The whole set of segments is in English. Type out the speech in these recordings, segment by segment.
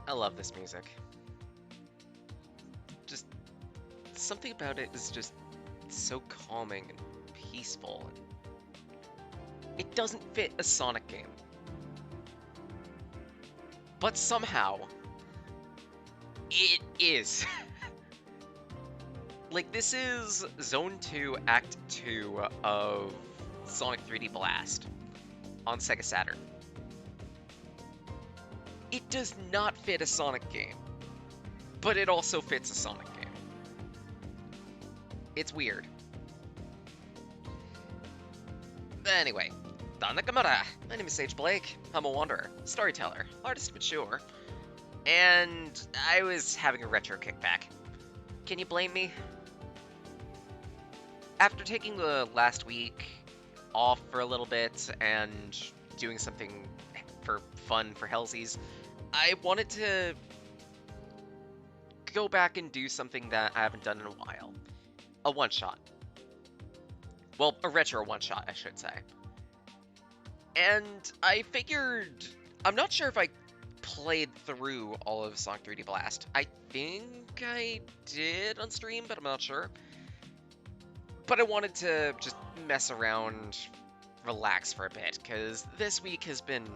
I love this music. Just something about it is just so calming and peaceful. It doesn't fit a Sonic game. But somehow, it is. Like, this is Zone 2, Act 2 of Sonic 3D Blast on Sega Saturn. It does not fit a Sonic game, but it also fits a Sonic game. It's weird. Anyway, Don Nakamura. My name is Sage Blake. I'm a wanderer, storyteller, artist mature, and I was having a retro kickback. Can you blame me? After taking the last week off for a little bit and doing something for fun for Hellsies, I wanted to go back and do something that I haven't done in a while. A one-shot. Well, a retro one-shot, I should say. And I figured... I'm not sure if I played through all of Sonic 3D Blast. I think I did on stream, but I'm not sure. But I wanted to just mess around, relax for a bit, because this week has been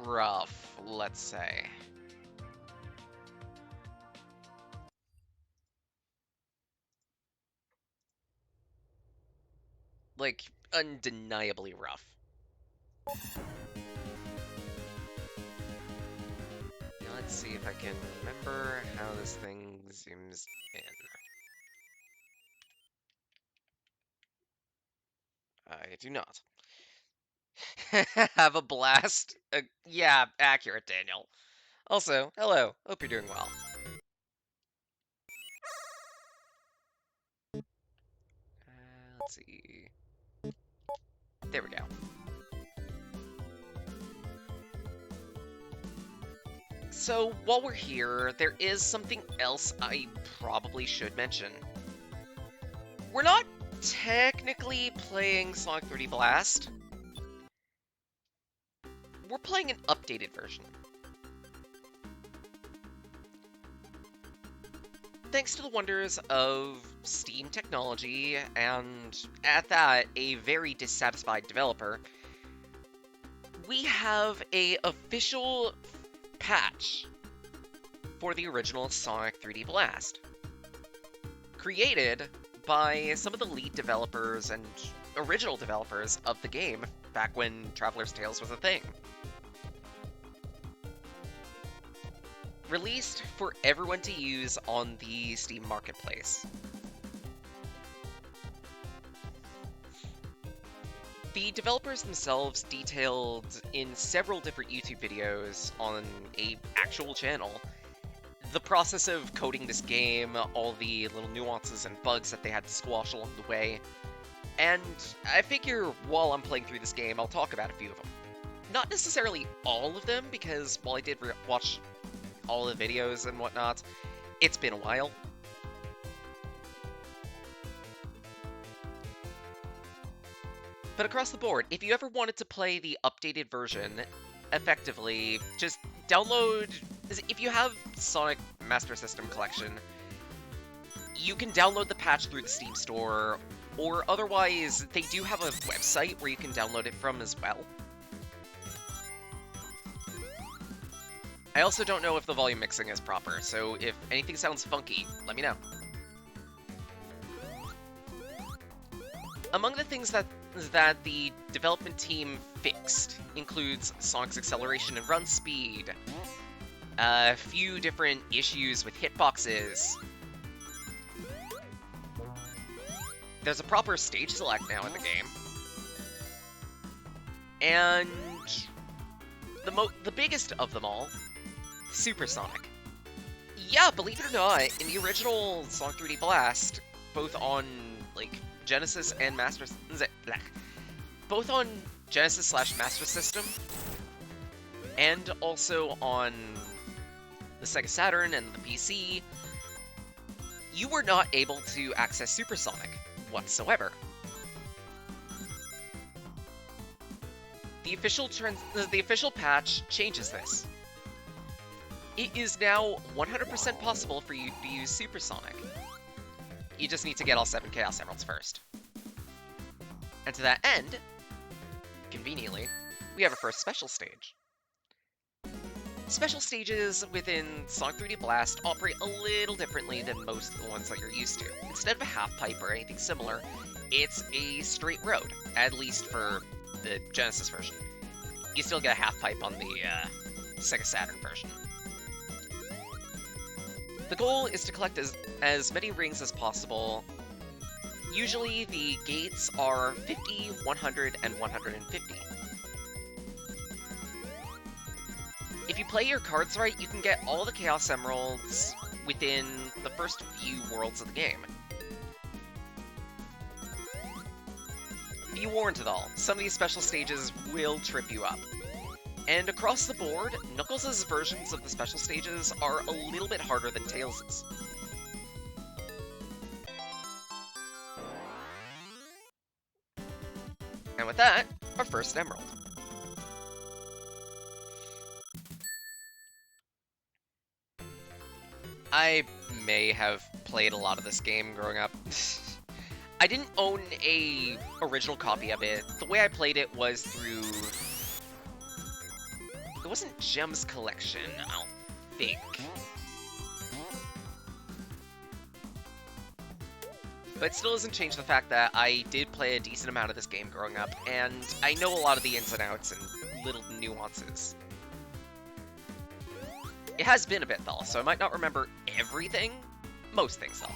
rough, let's say. Like, undeniably rough. Now let's see if I can remember how this thing zooms in. I do not. Have a blast. Yeah, accurate, Daniel. Also, hello. Hope you're doing well. Let's see. There we go. So, while we're here, there is something else I probably should mention. We're not technically playing Sonic 3D Blast. We're playing an updated version. Thanks to the wonders of Steam technology, and at that, a very dissatisfied developer, we have a official patch for the original Sonic 3D Blast. Created by some of the lead developers and original developers of the game back when Traveler's Tales was a thing. Released for everyone to use on the Steam Marketplace. The developers themselves detailed in several different YouTube videos on an actual channel the process of coding this game, all the little nuances and bugs that they had to squash along the way, and I figure while I'm playing through this game, I'll talk about a few of them. Not necessarily all of them, because while I did watch all the videos and whatnot, it's been a while. But across the board, if you ever wanted to play the updated version, effectively, just download... If you have Sonic Master System Collection, you can download the patch through the Steam store, or otherwise, they do have a website where you can download it from as well. I also don't know if the volume mixing is proper, so if anything sounds funky, let me know. Among the things that the development team fixed includes Sonic's acceleration and run speed, a few different issues with hitboxes. There's a proper stage select now in the game. And the biggest of them all, Supersonic. Yeah, believe it or not, in the original Sonic 3D Blast, both on like Genesis and Master, both on Genesis / Master System, and also on the Sega Saturn and the PC, you were not able to access Supersonic whatsoever. The official patch changes this. it is now 100% possible for you to use Supersonic. You just need to get all 7 Chaos Emeralds first. And to that end, conveniently, we have a first special stage. Special stages within Sonic 3D Blast operate a little differently than most of the ones that you're used to. Instead of a half-pipe or anything similar, it's a straight road, at least for the Genesis version. You still get a half-pipe on the Sega Saturn version. The goal is to collect as many rings as possible. Usually the gates are 50, 100, and 150. If you play your cards right, you can get all the Chaos Emeralds within the first few worlds of the game. Be warned though, some of these special stages will trip you up. And across the board, Knuckles' versions of the special stages are a little bit harder than Tails'. And with that, our first Emerald. I may have played a lot of this game growing up. I didn't own a original copy of it. The way I played it was through... It wasn't Gems Collection, I don't think. But it still doesn't change the fact that I did play a decent amount of this game growing up, and I know a lot of the ins and outs and little nuances. It has been a bit, though, so I might not remember everything. Most things, though.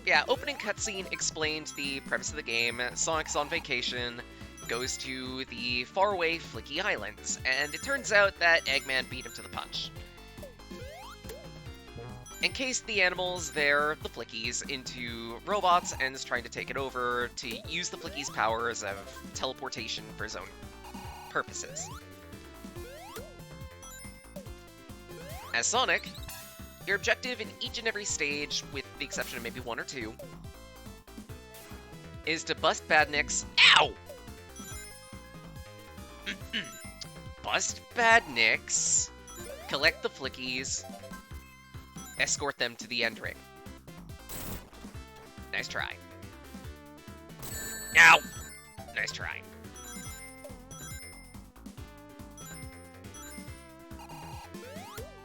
Yeah, opening cutscene explained the premise of the game. Sonic's on vacation, goes to the faraway Flicky Islands, and it turns out that Eggman beat him to the punch. Encased the animals there, the Flickies, into robots and is trying to take it over to use the Flickies' powers of teleportation for his own purposes. As Sonic, your objective in each and every stage, with the exception of maybe 1 or 2, is to bust Badniks. Ow! Bust Badniks, collect the Flickies, escort them to the End Ring. Nice try. Ow! Nice try.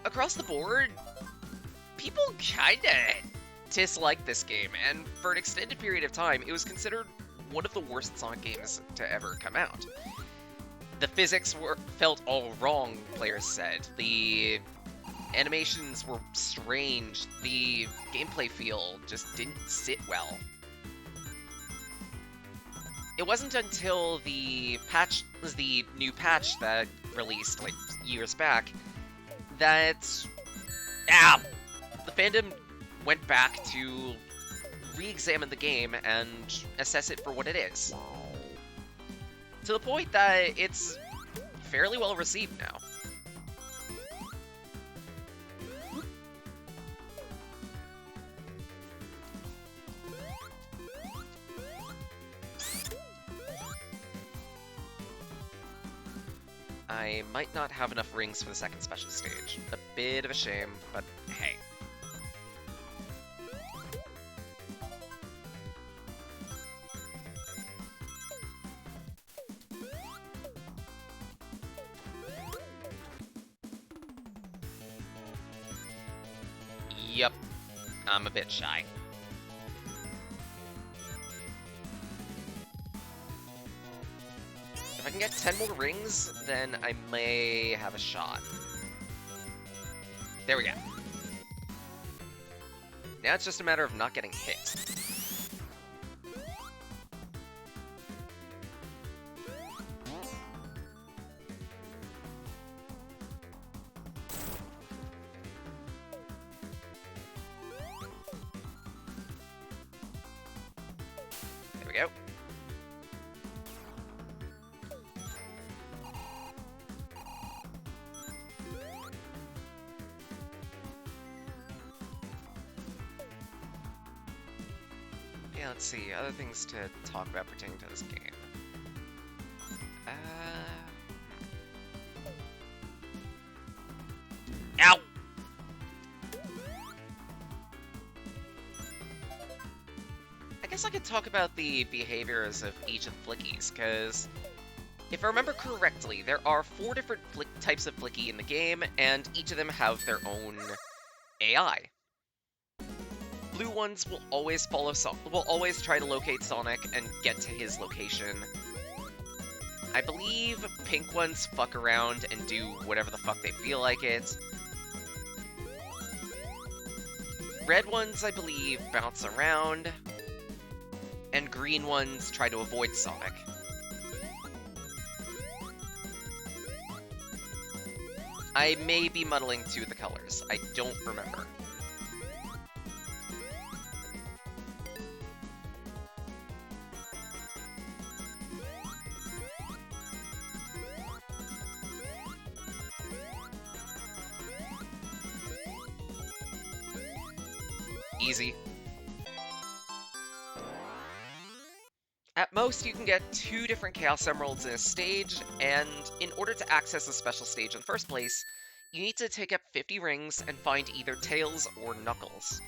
Across the board, people kinda dislike this game, and for an extended period of time, it was considered one of the worst Sonic games to ever come out. The physics felt all wrong, players said. The animations were strange. The gameplay feel just didn't sit well. It wasn't until the new patch that released like years back that the fandom went back to re-examine the game and assess it for what it is. To the point that it's fairly well received now. I might not have enough rings for the second special stage. A bit of a shame, but hey. Yep, I'm a bit shy. If I can get 10 more rings, then I may have a shot. There we go. Now it's just a matter of not getting hit. There we go. Yeah, let's see. Other things to talk about pertaining to this game. Ow! I guess I could talk about the behaviors of each of the Flickies, because if I remember correctly, there are 4 different types of Flicky in the game, and each of them have their own AI. Blue ones will always follow will always try to locate Sonic and get to his location. I believe pink ones fuck around and do whatever the fuck they feel like it. Red ones, I believe, bounce around. And green ones try to avoid Sonic. I may be muddling 2 of the colors. I don't remember. Easy. At most, you can get 2 different Chaos Emeralds in a stage, and in order to access a special stage in the first place, you need to take up 50 rings and find either Tails or Knuckles.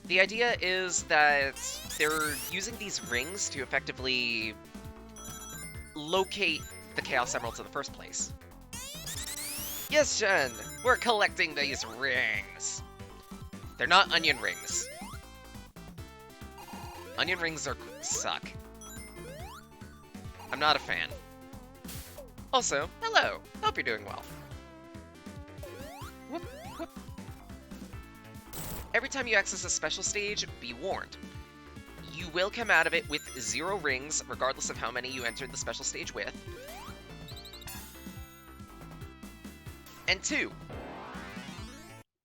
The idea is that they're using these rings to effectively locate the Chaos Emeralds in the first place. Yes, Jen! We're collecting these rings! They're not onion rings. Onion rings suck. I'm not a fan. Also, hello! Hope you're doing well. Whoop, whoop. Every time you access a special stage, be warned. You will come out of it with 0 rings, regardless of how many you entered the special stage with. And 2,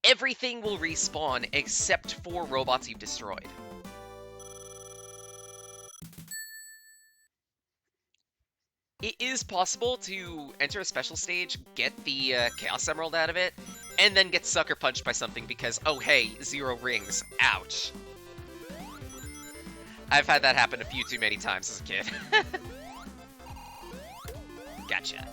everything will respawn except for robots you've destroyed. It is possible to enter a special stage, get the Chaos Emerald out of it, and then get sucker punched by something because, oh hey, 0 rings. Ouch. I've had that happen a few too many times as a kid. Gotcha.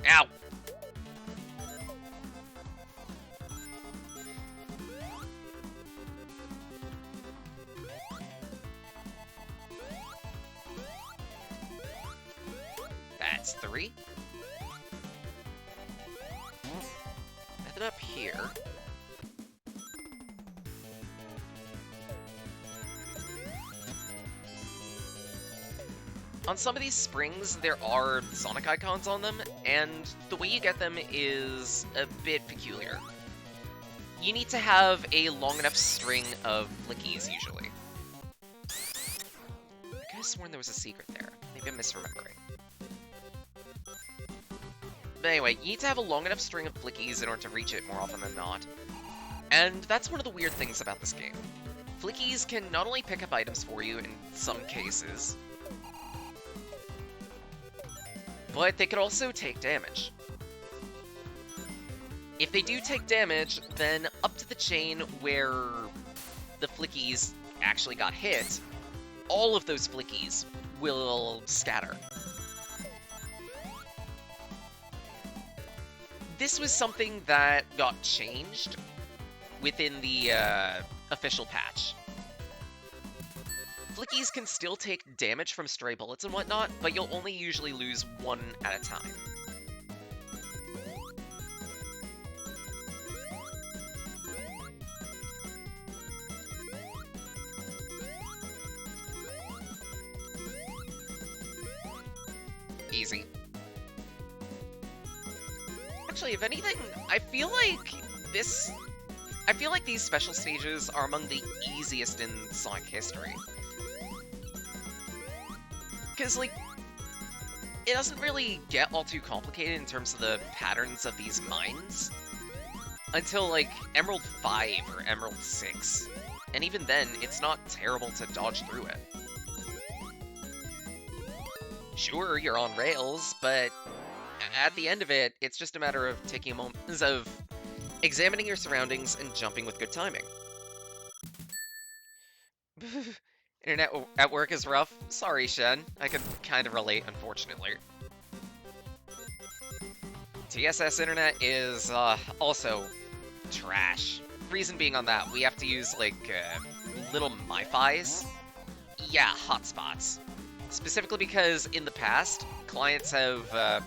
Ow! That's 3. And then up here... On some of these springs, there are Sonic icons on them, and the way you get them is a bit peculiar. You need to have a long enough string of Flickies, usually. I could have sworn there was a secret there. Maybe I'm misremembering. But anyway, you need to have a long enough string of Flickies in order to reach it more often than not. And that's one of the weird things about this game. Flickies can not only pick up items for you in some cases, but they could also take damage. If they do take damage, then up to the chain where the Flickies actually got hit, all of those Flickies will scatter. This was something that got changed within the official patch. Flickies can still take damage from stray bullets and whatnot, but you'll only usually lose 1 at a time. Easy. Actually, if anything, I feel like these special stages are among the easiest in Sonic history. Because, like, it doesn't really get all too complicated in terms of the patterns of these mines until, like, Emerald 5 or Emerald 6. And even then, it's not terrible to dodge through it. Sure, you're on rails, but at the end of it, it's just a matter of taking a moment of examining your surroundings and jumping with good timing. Internet at work is rough. Sorry, Shen. I could kind of relate, unfortunately. TSS internet is also trash. Reason being on that, we have to use, like, little MiFis. Yeah, hotspots. Specifically because in the past, clients have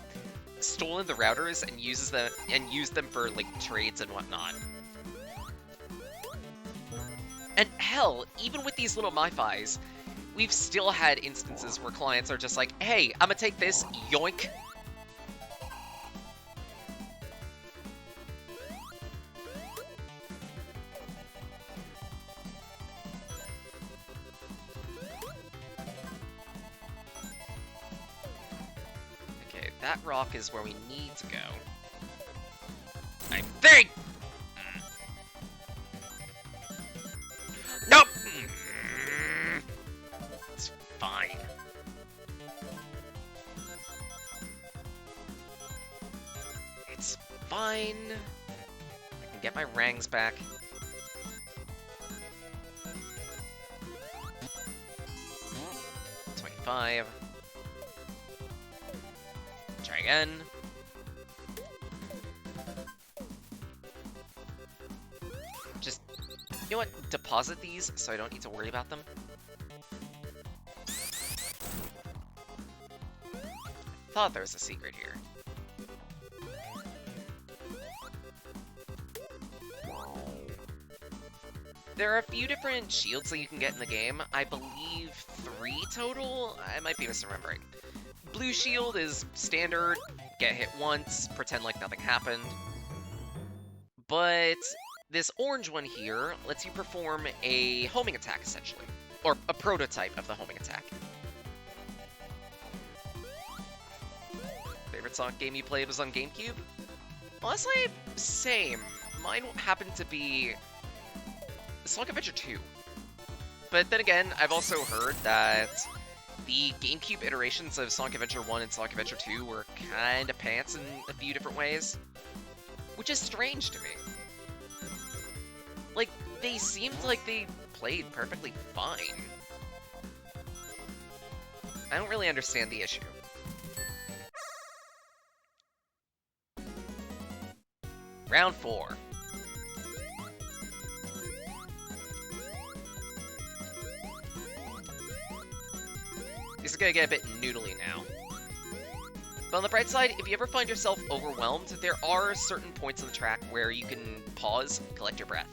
stolen the routers and used them for, like, trades and whatnot. And hell, even with these little MiFis, we've still had instances where clients are just like, hey, I'm gonna take this, yoink. Okay, that rock is where we need to go. I think! Nope! It's fine. It's fine. I can get my rangs back. $25. Try again. Just, you know what? Deposit these so I don't need to worry about them. Thought there was a secret here. There are a few different shields that you can get in the game. I believe 3 total? I might be misremembering. Blue shield is standard, get hit once, pretend like nothing happened. But this orange one here lets you perform a homing attack, essentially. Or a prototype of the homing attack. Favorite Sonic game you played was on GameCube? Honestly, same. Mine happened to be Sonic Adventure 2. But then again, I've also heard that the GameCube iterations of Sonic Adventure 1 and Sonic Adventure 2 were kinda pants in a few different ways. Which is strange to me. Like, they seemed like they played perfectly fine. I don't really understand the issue. Round 4. This is gonna get a bit noodly now. But on the bright side, if you ever find yourself overwhelmed, there are certain points on the track where you can pause, collect your breath.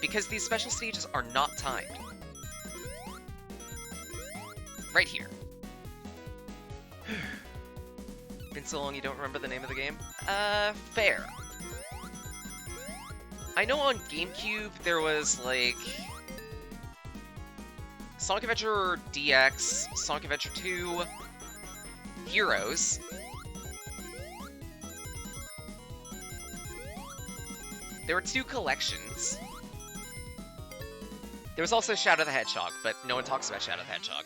Because these special stages are not timed. Right here. Been so long you don't remember the name of the game? Fair. I know on GameCube there was, like, Sonic Adventure DX, Sonic Adventure 2, Heroes. There were 2 collections. There was also Shadow the Hedgehog, but no one talks about Shadow the Hedgehog.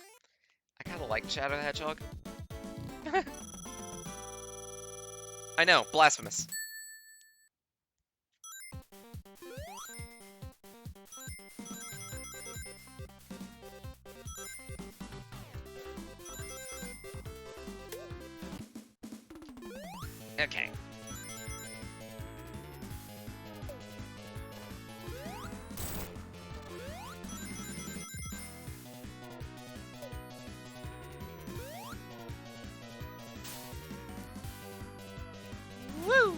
I kinda like Shadow the Hedgehog. I know, blasphemous. Okay. Woo!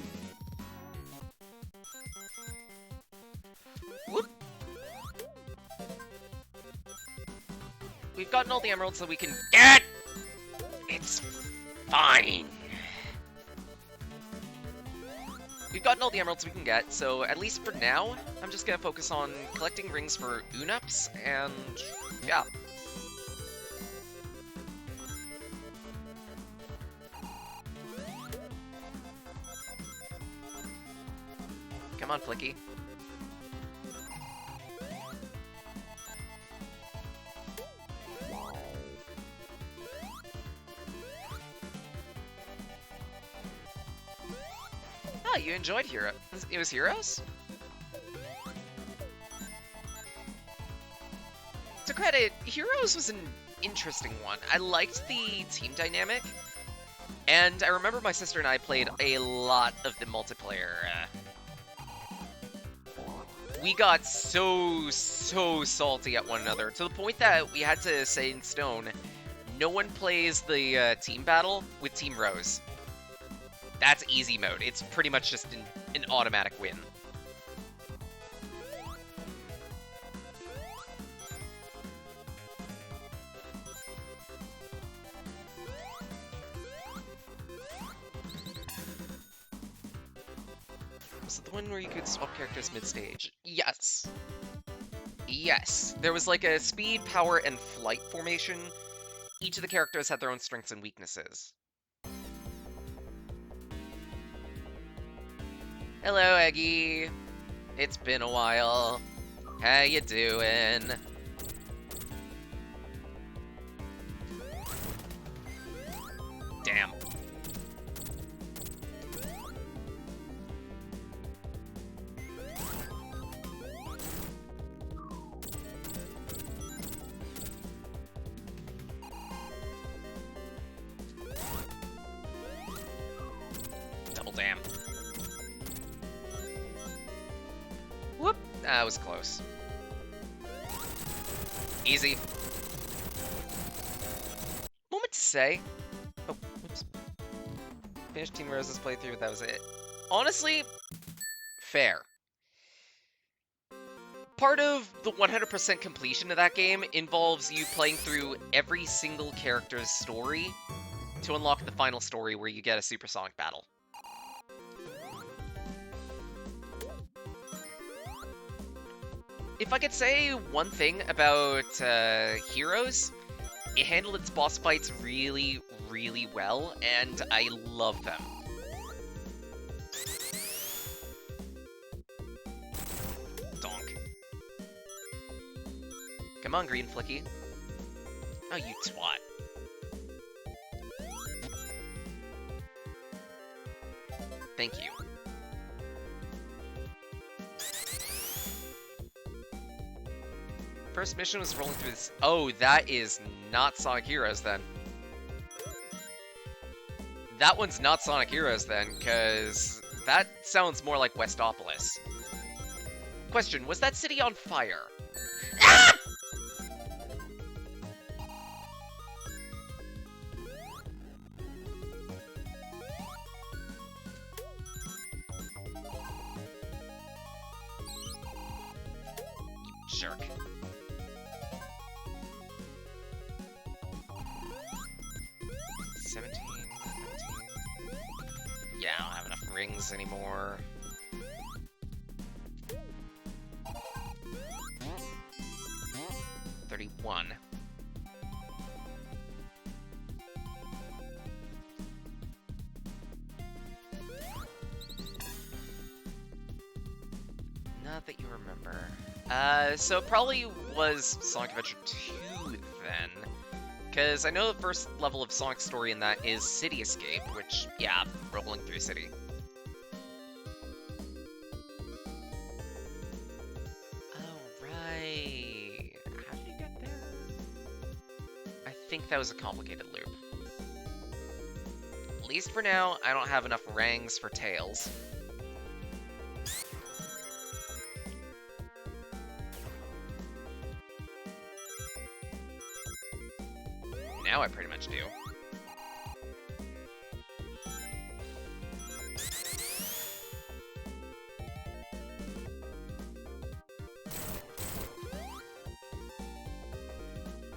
Whoop! We've gotten all the emeralds that we can get! It's fine. We've gotten all the emeralds we can get, so at least for now, I'm just gonna focus on collecting rings for Unups, and yeah. Come on, Flicky. Oh, you enjoyed Hero. It was Heroes? To credit, Heroes was an interesting one. I liked the team dynamic, and I remember my sister and I played a lot of the multiplayer. We got so salty at one another, to the point that we had to say in stone, no one plays the team battle with Team Rose. That's easy mode. It's pretty much just an automatic win. Was it the one where you could swap characters mid-stage? Yes. Yes. There was like a speed, power, and flight formation. Each of the characters had their own strengths and weaknesses. Hello, Eggy. It's been a while. How you doing? Damn. Double damn. Whoop. That was close. Easy. Moment to say. Oh, whoops. Finished Team Rose's playthrough, that was it. Honestly, fair. Part of the 100% completion of that game involves you playing through every single character's story to unlock the final story where you get a supersonic battle. If I could say one thing about Heroes, it handled its boss fights really, really well, and I love them. Donk. Come on, Green Flicky. Oh, you twat. Thank you. First mission was rolling through this. Oh, that is not Sonic Heroes then. That one's not Sonic Heroes then, because that sounds more like Westopolis. Question, was that city on fire? Ah! You jerk. Yeah, I don't have enough rings anymore. $31. Not that you remember. So it probably was Sonic Adventure 2 then. Because I know the first level of Sonic's story in that is City Escape, which, yeah, rolling through city. Oh, right. How did you get there? I think that was a complicated loop. At least for now, I don't have enough rangs for Tails. Now I pretty much do.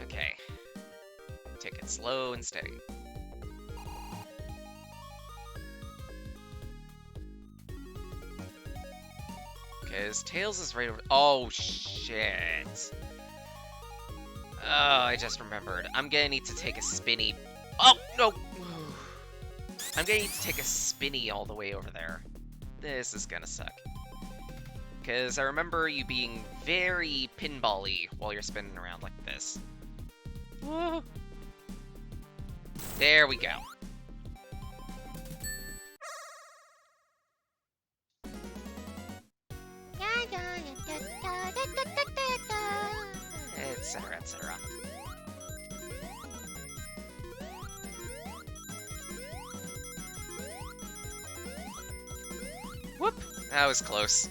Okay. Take it slow and steady. Because Tails is right over... Oh, shit. Oh, I just remembered. I'm gonna need to take a spinny... Oh, no! I'm gonna need to take a spinny all the way over there. This is gonna suck. Because I remember you being very pinball-y while you're spinning around like this. Woo. There we go. etc., etc. Whoop! That was close.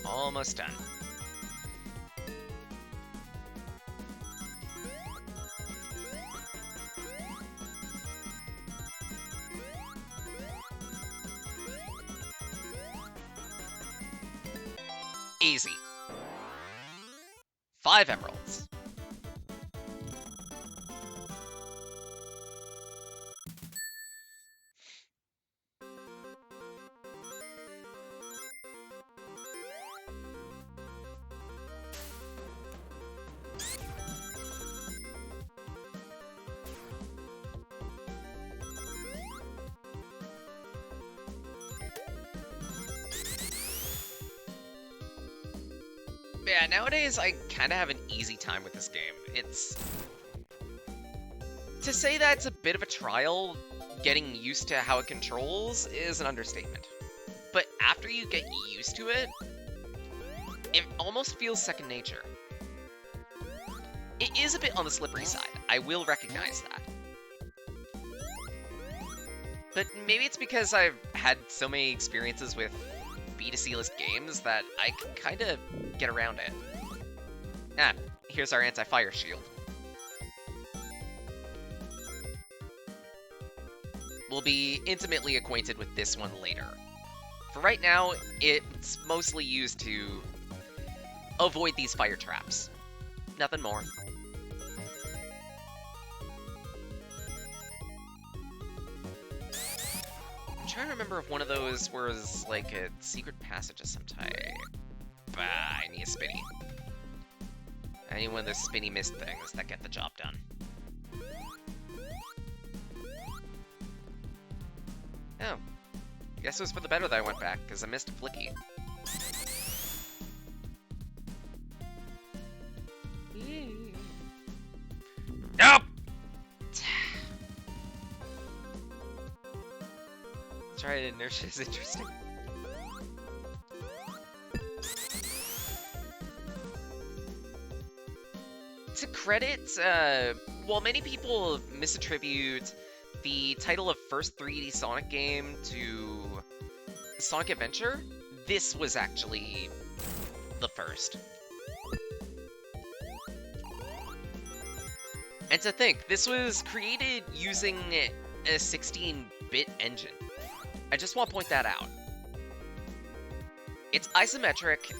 Almost done. Easy. 5 emeralds. Yeah, nowadays I kind of have an easy time with this game. It's... To say that it's a bit of a trial, getting used to how it controls is an understatement. But after you get used to it, it almost feels second nature. It is a bit on the slippery side, I will recognize that. But maybe it's because I've had so many experiences with B2C list games that I can kind of get around it. Ah, here's our anti-fire shield. We'll be intimately acquainted with this one later. For right now, it's mostly used to avoid these fire traps. Nothing more. I'm trying to remember if one of those was like a secret passage of some type. Bah, I need a spinny. I need one of those spinny mist things that get the job done. Oh. I guess it was for the better that I went back, because I missed a flicky. Nope! Try it, inertia is interesting. To credit, while many people misattribute the title of first 3D Sonic game to Sonic Adventure, this was actually the first. And to think, this was created using a 16-bit engine. I just want to point that out. It's isometric,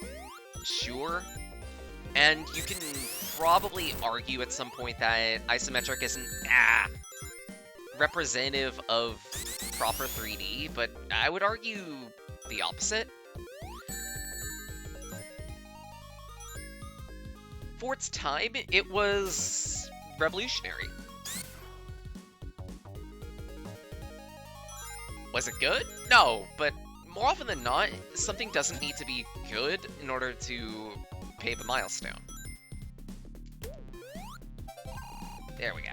sure, and you can probably argue at some point that isometric isn't representative of proper 3D, but I would argue the opposite. For its time, it was revolutionary. Was it good? No, but more often than not, something doesn't need to be good in order to pave a milestone. There we go.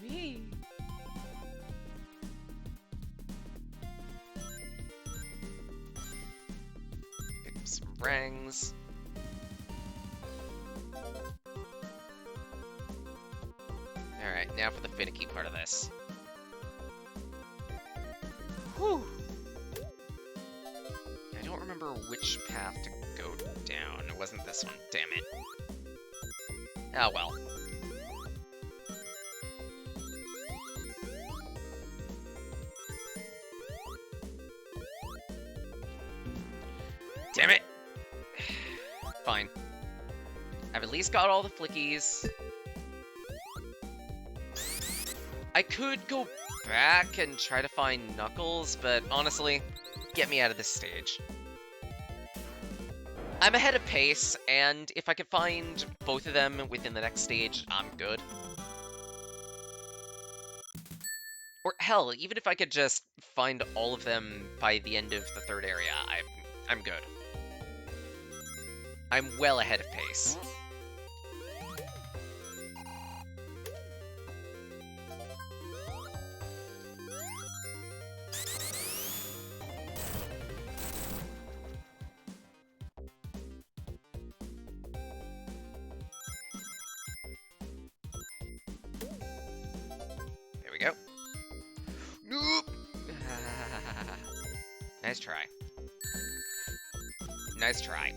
Whee! Pick up some rings. Alright, now for the finicky part of this. Whew. I don't remember which path to go down. It wasn't this one. Damn it. Oh well. Damn it! Fine. I've at least got all the flickies. I could go back and try to find Knuckles, but honestly, get me out of this stage. I'm ahead of pace, and if I can find both of them within the next stage, I'm good. Or hell, even if I could just find all of them by the end of the third area, I'm good. I'm well ahead of pace. There we go. Nope. Nice try. Nice try.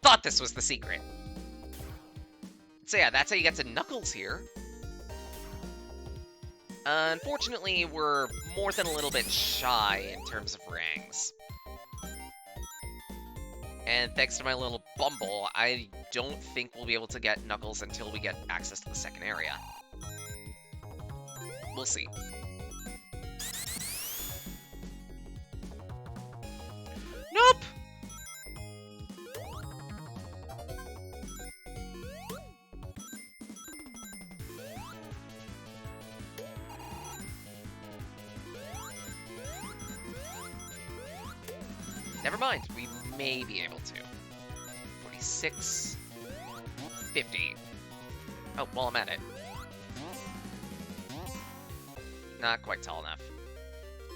Thought this was the secret. So yeah, that's how you get to Knuckles here. Unfortunately, we're more than a little bit shy in terms of rangs. And thanks to my little bumble, I don't think we'll be able to get Knuckles until we get access to the second area. We'll see. Nope! Never mind, we may be able to. 46... 50. Oh, well, I'm at it. Not quite tall enough.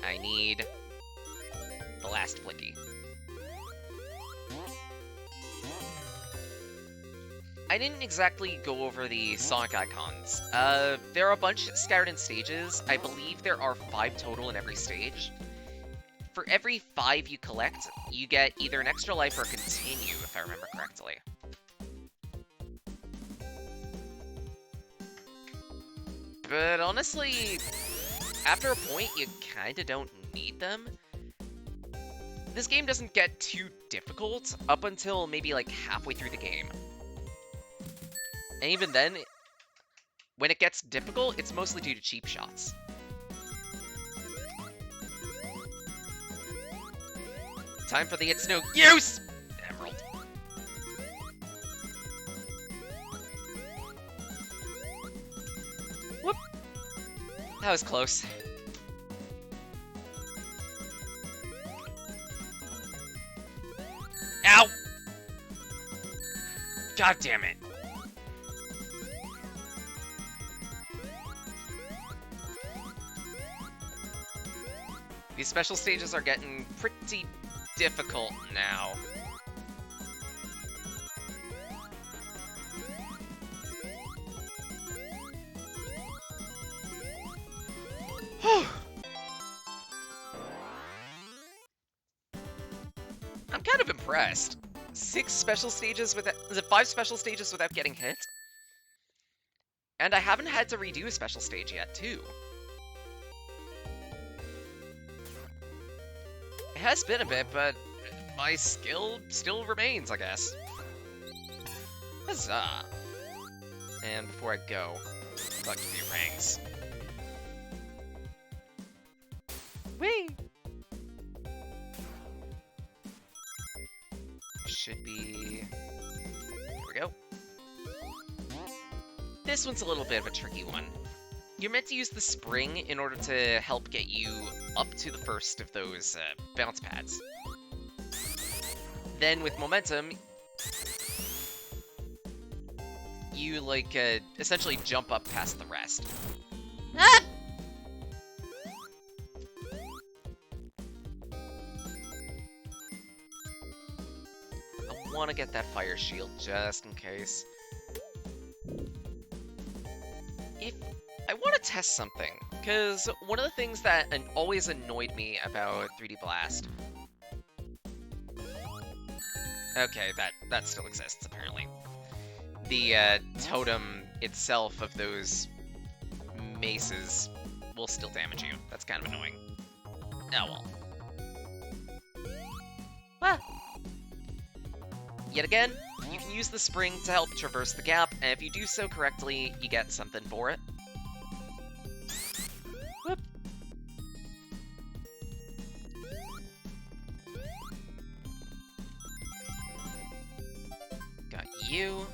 I need the last flicky. I didn't exactly go over the Sonic icons. There are a bunch scattered in stages. I believe there are 5 total in every stage. For every 5 you collect, you get either an extra life or continue, if I remember correctly. But honestly, after a point, you kinda don't need them. This game doesn't get too difficult up until maybe like halfway through the game. And even then, when it gets difficult, it's mostly due to cheap shots. Time for the It's No Use! Emerald. Whoop! That was close. Ow! God damn it. These special stages are getting pretty difficult now. I'm kind of impressed. 6 special stages without... Is it 5 special stages without getting hit? And I haven't had to redo a special stage yet, too. It has been a bit, but my skill still remains, I guess. Huzzah! And before I go, collect a few rings. Whee! Should be... There we go. This one's a little bit of a tricky one. You're meant to use the spring in order to help get you up to the first of those bounce pads. Then with momentum, you like essentially jump up past the rest. Ah! I want to get that fire shield just in case. If I want to test something, because one of the things that always annoyed me about 3D Blast... Okay, that still exists, apparently. The totem itself of those maces will still damage you. That's kind of annoying. Oh well. Ah. Yet again, you can use the spring to help traverse the gap, and if you do so correctly, you get something for it. Whoop. you.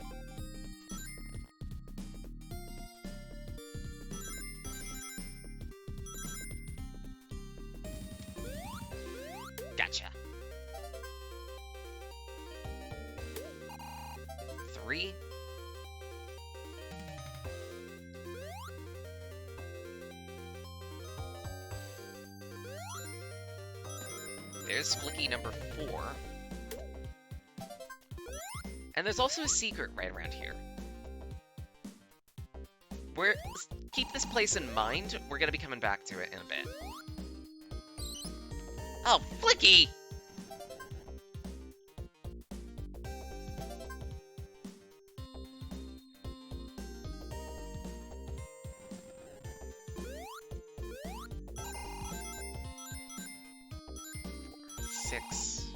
Gotcha. 3. There's Flicky number 4. And there's also a secret right around here. Keep this place in mind. We're gonna be coming back to it in a bit. Oh, Flicky! Six.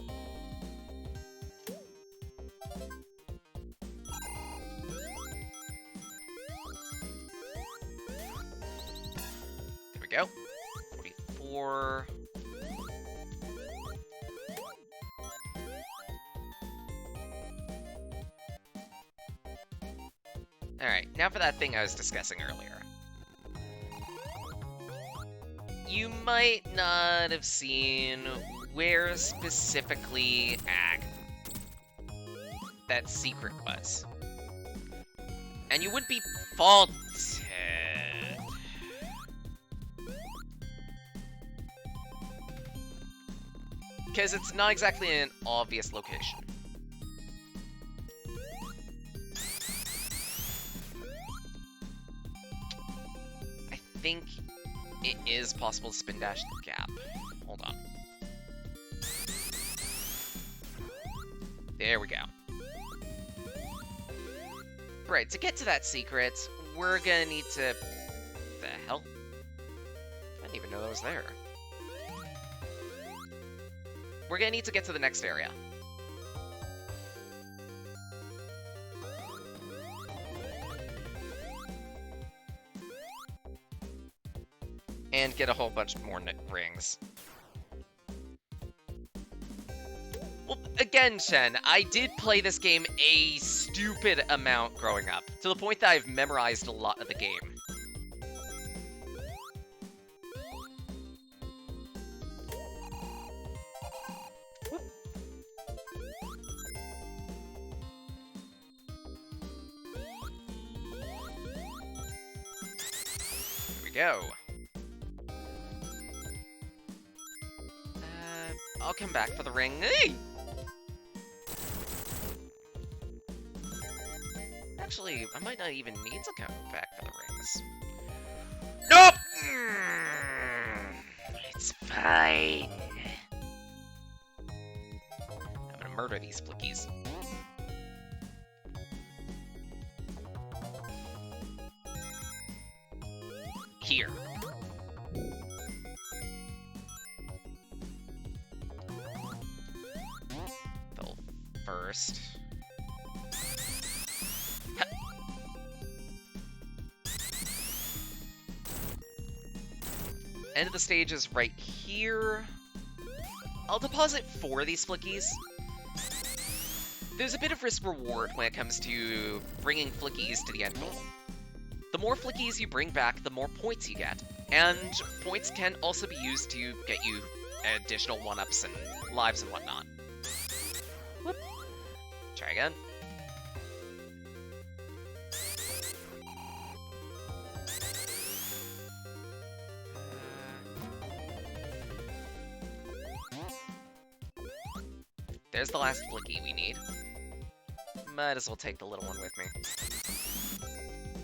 There we go. 44. Alright, now for that thing I was discussing earlier. You might not have seen where specifically that secret was. And you would be faulted. Because it's not exactly an obvious location. I think it is possible to spin dash the gap. Hold on. There we go. Right, to get to that secret, we're gonna need to... The hell? I didn't even know that was there. We're gonna need to get to the next area. And get a whole bunch more rings. Well, again, Shen, I did play this game a stupid amount growing up, to the point that I've memorized a lot of the game. Whoop. Here we go. I'll come back for the ring. Hey! Actually, I might not even need to come back for the rings. Nope! It's fine. I'm gonna murder these flickies. Here. First. End of the stage is right here. I'll deposit 4 of these flickies. There's a bit of risk-reward when it comes to bringing flickies to the end goal. The more flickies you bring back, the more points you get. And points can also be used to get you additional 1-ups and lives and whatnot. Whoop. Try again. There's the last flicky we need. Might as well take the little one with me.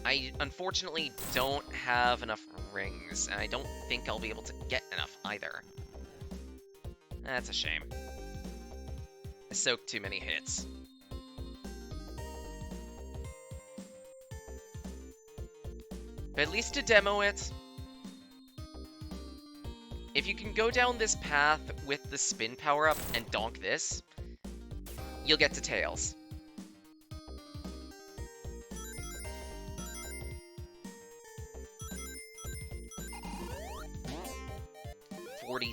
I unfortunately don't have enough rings, and I don't think I'll be able to get enough either. That's a shame. I soaked too many hits. But at least to demo it, if you can go down this path with the spin power-up and donk this, you'll get to Tails. $43.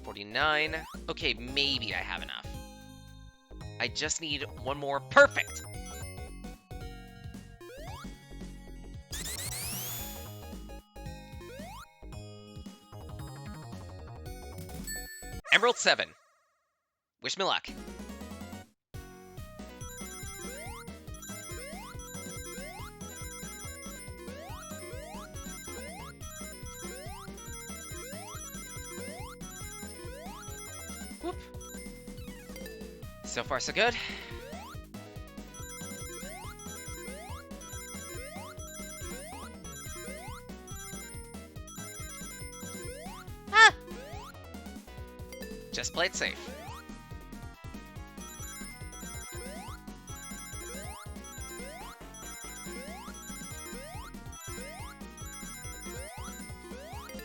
$49. Okay, maybe I have enough. I just need one more. Perfect! Emerald 7. Wish me luck. Whoop. So far, so good. Ah! Just play it safe.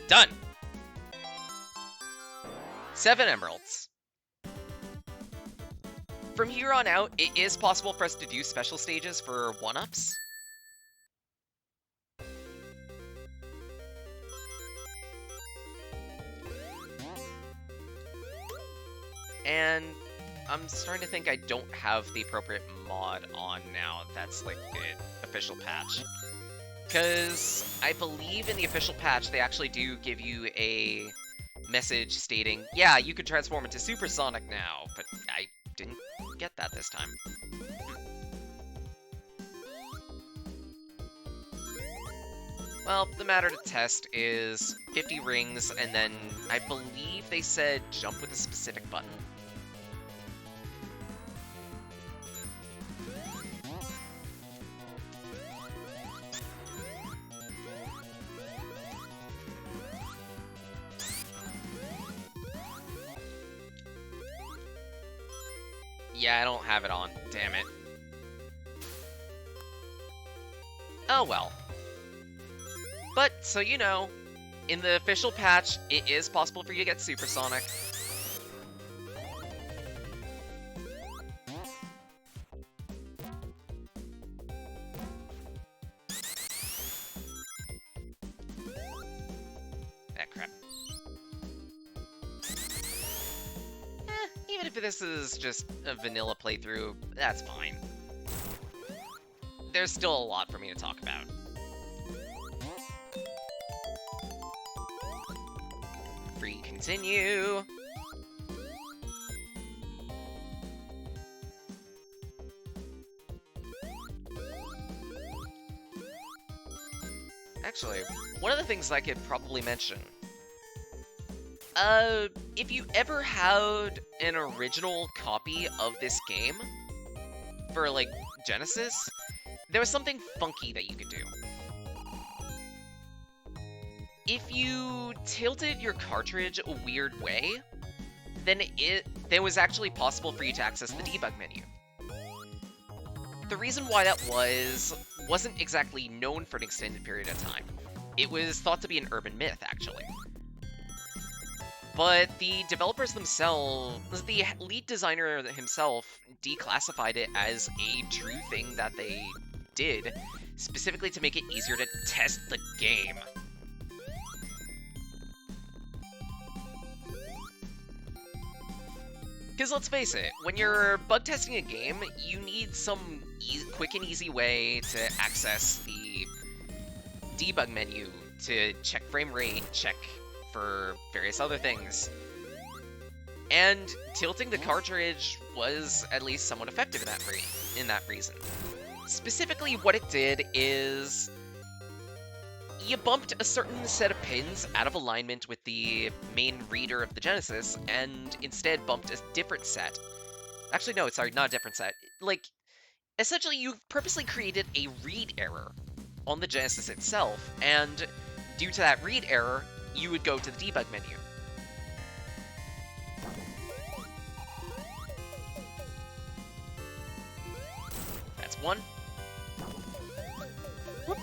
Done! 7 emeralds. From here on out, it is possible for us to do special stages for 1-ups. And I'm starting to think I don't have the appropriate mod on now. That's like the official patch. Because I believe in the official patch, they actually do give you a message stating, yeah, you could transform into Supersonic now, but I didn't get that this time. Well, the matter to test is 50 rings, and then I believe they said jump with a specific button. Yeah, I don't have it on. Damn it. Oh well. But, so you know, in the official patch, it is possible for you to get Supersonic. Ah, crap. Even if this is just a vanilla playthrough, that's fine. There's still a lot for me to talk about. Free continue. Actually, one of the things I could probably mention. If you ever had an original copy of this game for, like, Genesis, there was something funky that you could do. If you tilted your cartridge a weird way, then there was actually possible for you to access the debug menu. The reason why that wasn't exactly known for an extended period of time. It was thought to be an urban myth, actually. But the developers themselves, the lead designer himself, declassified it as a true thing that they did, specifically to make it easier to test the game. Because let's face it, when you're bug testing a game, you need some quick and easy way to access the debug menu to check frame rate, check for various other things. And tilting the cartridge was at least somewhat effective in that reason. Specifically, what it did is you bumped a certain set of pins out of alignment with the main reader of the Genesis, and instead bumped a different set. Actually, no, sorry, not a different set. Like, essentially, you purposely created a read error on the Genesis itself, and due to that read error, you would go to the debug menu. That's one. Whoop.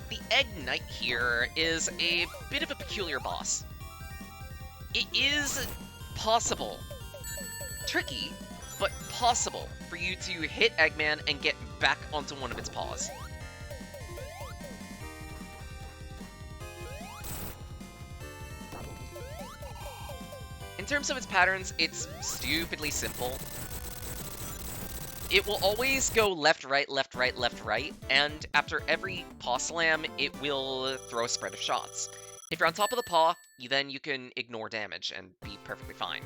The Egg Knight here is a bit of a peculiar boss. It is possible, tricky, but possible for you to hit Eggman and get back onto one of its paws. terms of its patterns, it's stupidly simple. It will always go left, right, left, right, left, right, and after every paw slam, it will throw a spread of shots. If you're on top of the paw, then you can ignore damage and be perfectly fine.